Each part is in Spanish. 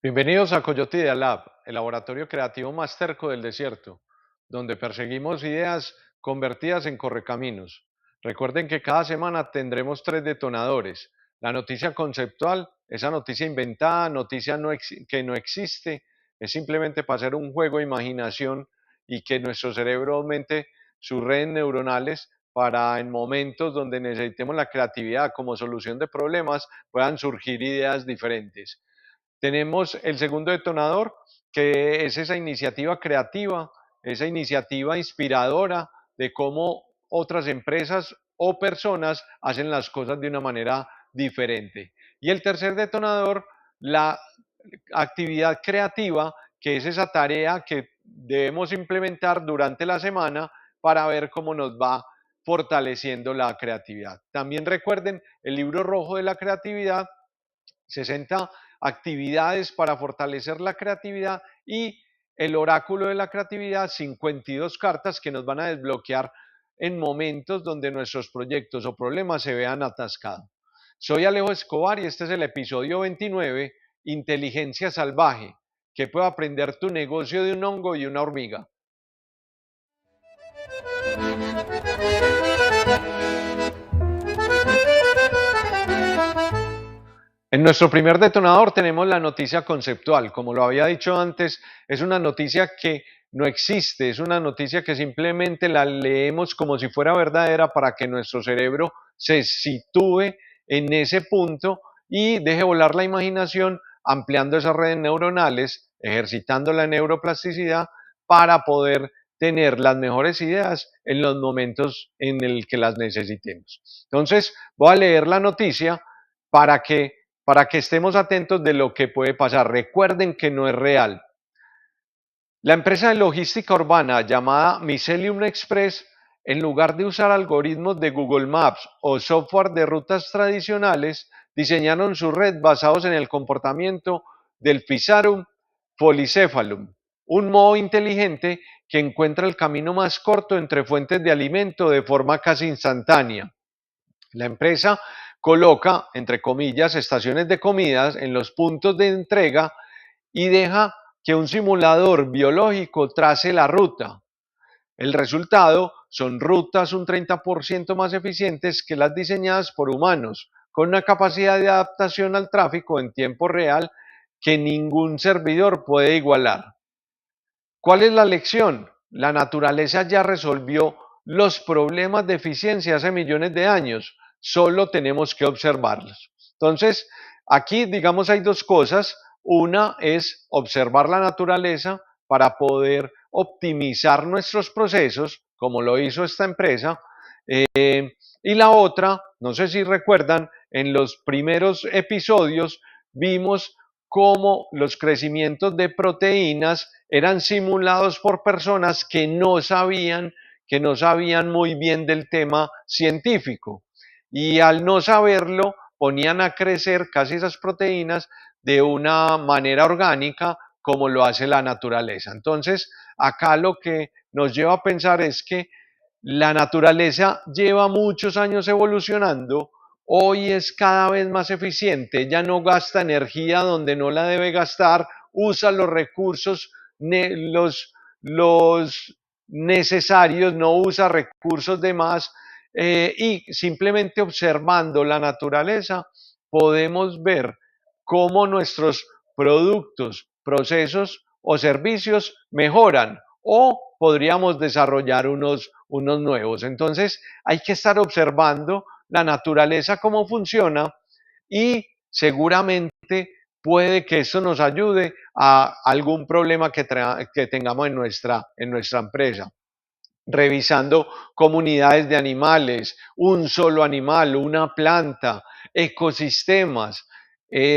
Bienvenidos a Coyote Idea Lab, el laboratorio creativo más terco del desierto, donde perseguimos ideas convertidas en correcaminos. Recuerden que cada semana tendremos 3 detonadores. La noticia conceptual, esa noticia inventada, noticia que no existe, es simplemente para hacer un juego de imaginación y que nuestro cerebro aumente sus redes neuronales para en momentos donde necesitemos la creatividad como solución de problemas puedan surgir ideas diferentes. Tenemos el segundo detonador, que es esa iniciativa creativa, esa iniciativa inspiradora de cómo otras empresas o personas hacen las cosas de una manera diferente. Y el tercer detonador, la actividad creativa, que es esa tarea que debemos implementar durante la semana para ver cómo nos va fortaleciendo la creatividad. También recuerden el libro rojo de la creatividad, 60 actividades para fortalecer la creatividad, y el oráculo de la creatividad, 52 cartas que nos van a desbloquear en momentos donde nuestros proyectos o problemas se vean atascados. Soy Alejo Escobar y este es el episodio 29, Inteligencia Salvaje, que puede aprender tu negocio de un hongo y una hormiga. En nuestro primer detonador tenemos la noticia conceptual. Como lo había dicho antes, es una noticia que no existe, es una noticia que simplemente la leemos como si fuera verdadera para que nuestro cerebro se sitúe en ese punto y deje volar la imaginación, ampliando esas redes neuronales, ejercitando la neuroplasticidad para poder tener las mejores ideas en los momentos en el que las necesitemos. Entonces, voy a leer la noticia para que estemos atentos de lo que puede pasar. Recuerden que no es real. La empresa de logística urbana llamada Miscellaneum Express, en lugar de usar algoritmos de Google Maps o software de rutas tradicionales, diseñaron su red basados en el comportamiento del Physarum polycephalum, un modo inteligente que encuentra el camino más corto entre fuentes de alimento de forma casi instantánea. La empresa coloca, entre comillas, estaciones de comidas en los puntos de entrega y deja que un simulador biológico trace la ruta. El resultado son rutas un 30% más eficientes que las diseñadas por humanos, con una capacidad de adaptación al tráfico en tiempo real que ningún servidor puede igualar. ¿Cuál es la lección? La naturaleza ya resolvió los problemas de eficiencia hace millones de años, solo tenemos que observarlos. Entonces, aquí digamos hay dos cosas. Una es observar la naturaleza para poder optimizar nuestros procesos, como lo hizo esta empresa. Y la otra, no sé si recuerdan, en los primeros episodios vimos cómo los crecimientos de proteínas eran simulados por personas que no sabían muy bien del tema científico. Y al no saberlo, ponían a crecer casi esas proteínas de una manera orgánica como lo hace la naturaleza. Entonces, acá lo que nos lleva a pensar es que la naturaleza lleva muchos años evolucionando. Hoy es cada vez más eficiente, ya no gasta energía donde no la debe gastar, usa los recursos los necesarios, no usa recursos de más, y simplemente observando la naturaleza podemos ver cómo nuestros productos, procesos o servicios mejoran o podríamos desarrollar unos nuevos. Entonces hay que estar observando la naturaleza, cómo funciona, y seguramente puede que eso nos ayude a algún problema que tengamos en nuestra empresa. Revisando comunidades de animales, un solo animal, una planta, ecosistemas.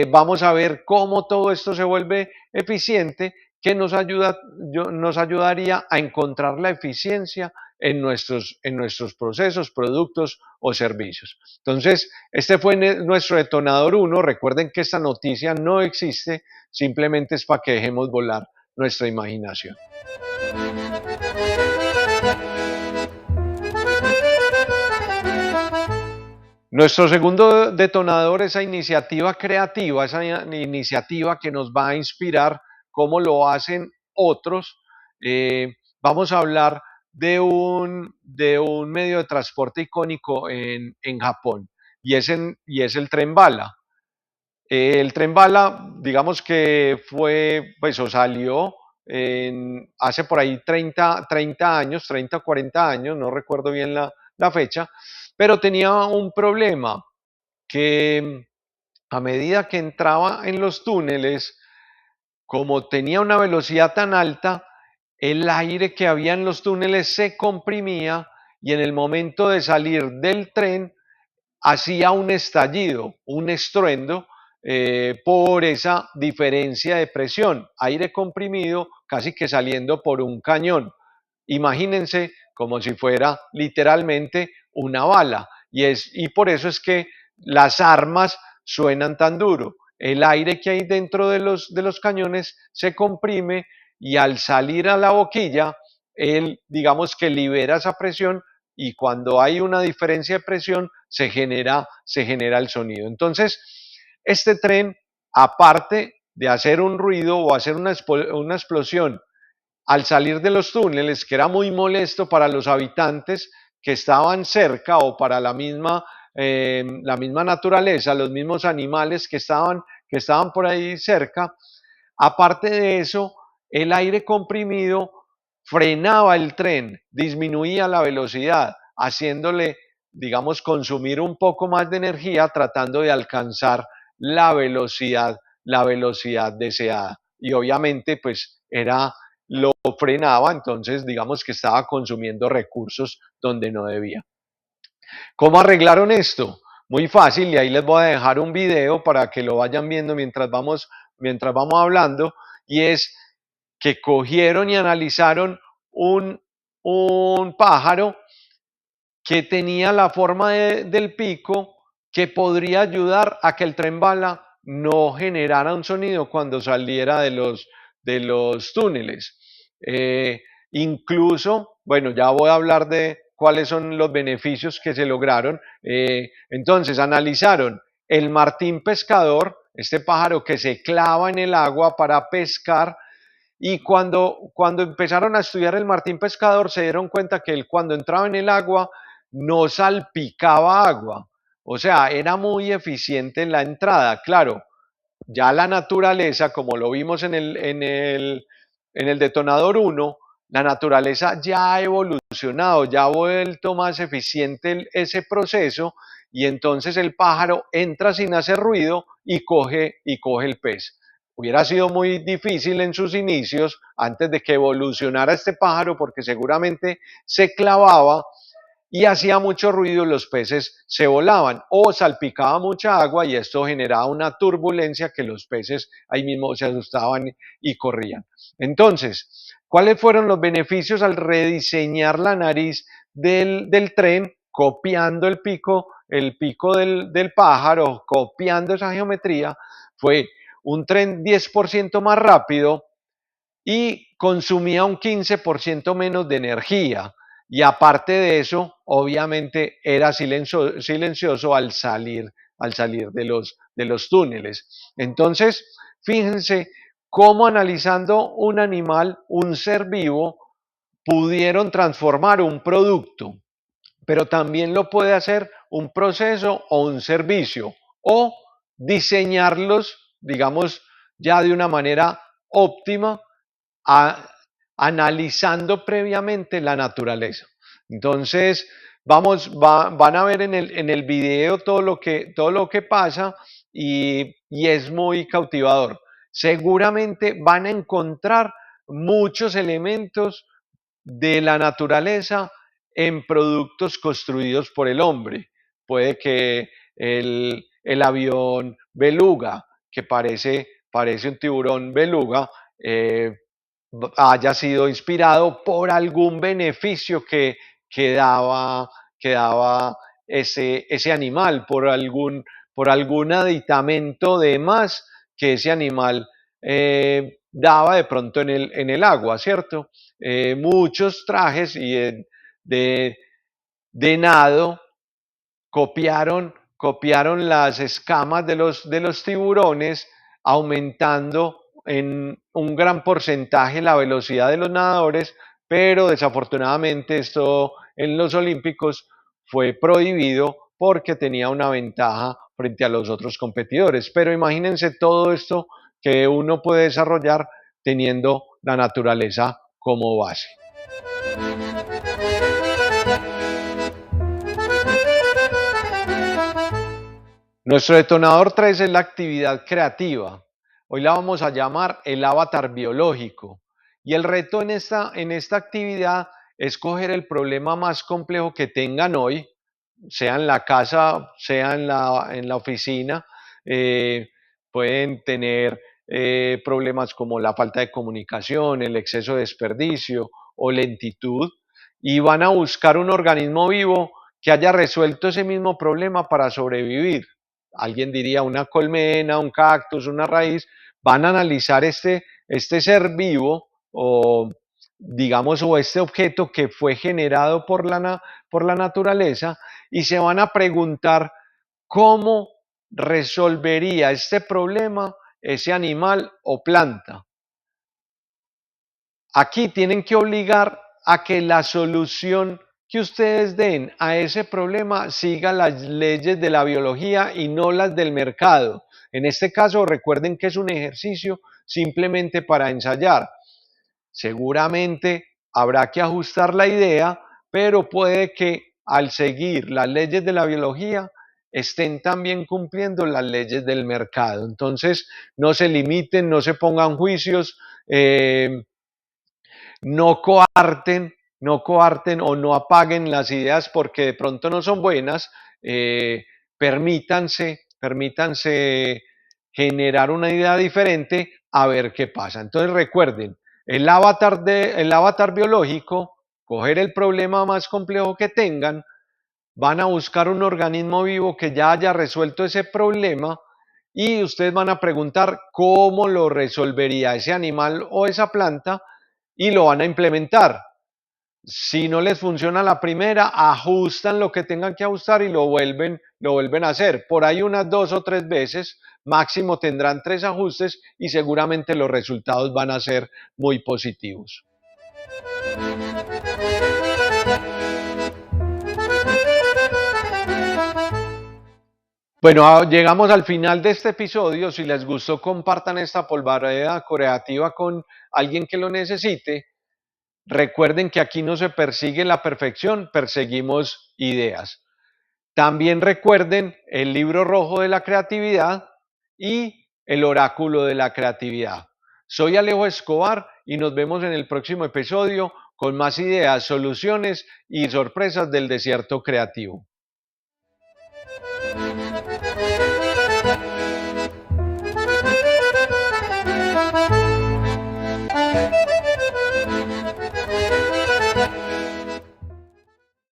Vamos a ver cómo todo esto se vuelve eficiente, que nos ayudaría a encontrar la eficiencia en nuestros procesos, productos o servicios. Entonces, este fue nuestro detonador 1. Recuerden que esta noticia no existe, simplemente es para que dejemos volar nuestra imaginación. Nuestro segundo detonador, esa iniciativa creativa, esa iniciativa que nos va a inspirar cómo lo hacen otros. Vamos a hablar de un medio de transporte icónico en Japón y es el tren bala. El tren bala, digamos que fue, pues o salió hace por ahí 30 años, 30 o 40 años, no recuerdo bien la fecha, pero tenía un problema que a medida que entraba en los túneles, como tenía una velocidad tan alta, el aire que había en los túneles se comprimía y en el momento de salir del tren hacía un estallido, un estruendo, por esa diferencia de presión, aire comprimido casi que saliendo por un cañón. Imagínense como si fuera literalmente una bala. Y por eso es que las armas suenan tan duro. El aire que hay dentro de los cañones se comprime y al salir a la boquilla, él digamos que libera esa presión y cuando hay una diferencia de presión se genera el sonido. Entonces, este tren, aparte de hacer un ruido o hacer una explosión al salir de los túneles, que era muy molesto para los habitantes que estaban cerca o para la misma naturaleza, los mismos animales que estaban por ahí cerca. Aparte de eso, el aire comprimido frenaba el tren, disminuía la velocidad, haciéndole, digamos, consumir un poco más de energía tratando de alcanzar la velocidad, la velocidad deseada. Y obviamente, pues lo frenaba, entonces digamos que estaba consumiendo recursos donde no debía. ¿Cómo arreglaron esto? Muy fácil, y ahí les voy a dejar un video para que lo vayan viendo mientras vamos hablando, y es que cogieron y analizaron un pájaro que tenía la forma del pico que podría ayudar a que el tren bala no generara un sonido cuando saliera de los túneles. Incluso, bueno, ya voy a hablar de cuáles son los beneficios que se lograron. Entonces, analizaron el martín pescador, este pájaro que se clava en el agua para pescar, y cuando empezaron a estudiar el martín pescador se dieron cuenta que él cuando entraba en el agua no salpicaba agua, o sea, era muy eficiente en la entrada. Claro, ya la naturaleza, como lo vimos en el detonador 1, la naturaleza ya ha evolucionado, ya ha vuelto más eficiente ese proceso, y entonces el pájaro entra sin hacer ruido y coge el pez. Hubiera sido muy difícil en sus inicios, antes de que evolucionara este pájaro, porque seguramente se clavaba y hacía mucho ruido, los peces se volaban o salpicaba mucha agua y esto generaba una turbulencia que los peces ahí mismo se asustaban y corrían. Entonces, ¿cuáles fueron los beneficios al rediseñar la nariz del tren, copiando el pico del pájaro, copiando esa geometría? Fue un tren 10% más rápido y consumía un 15% menos de energía. Y aparte de eso, obviamente era silencioso al salir de los túneles. Entonces, fíjense cómo analizando un animal, un ser vivo, pudieron transformar un producto, pero también lo puede hacer un proceso o un servicio, o diseñarlos, digamos, ya de una manera óptima, a- analizando previamente la naturaleza. Entonces, van a ver en el video todo lo que pasa, y es muy cautivador. Seguramente van a encontrar muchos elementos de la naturaleza en productos construidos por el hombre. Puede que el avión beluga, que parece un tiburón beluga, eh, haya sido inspirado por algún beneficio que daba, que daba ese animal, por algún aditamento de más que ese animal daba de pronto en el agua, ¿cierto? Muchos trajes de nado copiaron copiaron las escamas de los tiburones, aumentando en un gran porcentaje la velocidad de los nadadores, pero desafortunadamente esto en los Olímpicos fue prohibido porque tenía una ventaja frente a los otros competidores. Pero imagínense todo esto que uno puede desarrollar teniendo la naturaleza como base. Nuestro detonador 3 es la actividad creativa. Hoy la vamos a llamar el avatar biológico. Y el reto en esta actividad es coger el problema más complejo que tengan hoy, sea en la casa, sea en la oficina. eh, Pueden tener problemas como la falta de comunicación, el exceso de desperdicio o lentitud, y van a buscar un organismo vivo que haya resuelto ese mismo problema para sobrevivir. Alguien diría una colmena, un cactus, una raíz. Van a analizar este ser vivo o digamos o este objeto que fue generado por la naturaleza, y se van a preguntar cómo resolvería este problema ese animal o planta. Aquí tienen que obligar a que la solución que ustedes den a ese problema siga las leyes de la biología y no las del mercado. En este caso, recuerden que es un ejercicio simplemente para ensayar. Seguramente habrá que ajustar la idea, pero puede que al seguir las leyes de la biología estén también cumpliendo las leyes del mercado. Entonces, no se limiten, no se pongan juicios, no coarten, no coarten o no apaguen las ideas porque de pronto no son buenas. Permítanse generar una idea diferente a ver qué pasa. Entonces recuerden, el avatar biológico, coger el problema más complejo que tengan, van a buscar un organismo vivo que ya haya resuelto ese problema y ustedes van a preguntar cómo lo resolvería ese animal o esa planta y lo van a implementar. Si no les funciona la primera, ajustan lo que tengan que ajustar y lo vuelven a hacer. Por ahí unas 2 o 3 veces, máximo tendrán 3 ajustes y seguramente los resultados van a ser muy positivos. Bueno, llegamos al final de este episodio. Si les gustó, compartan esta polvareda creativa con alguien que lo necesite. Recuerden que aquí no se persigue la perfección, perseguimos ideas. También recuerden el libro rojo de la creatividad y el oráculo de la creatividad. Soy Alejo Escobar y nos vemos en el próximo episodio con más ideas, soluciones y sorpresas del desierto creativo.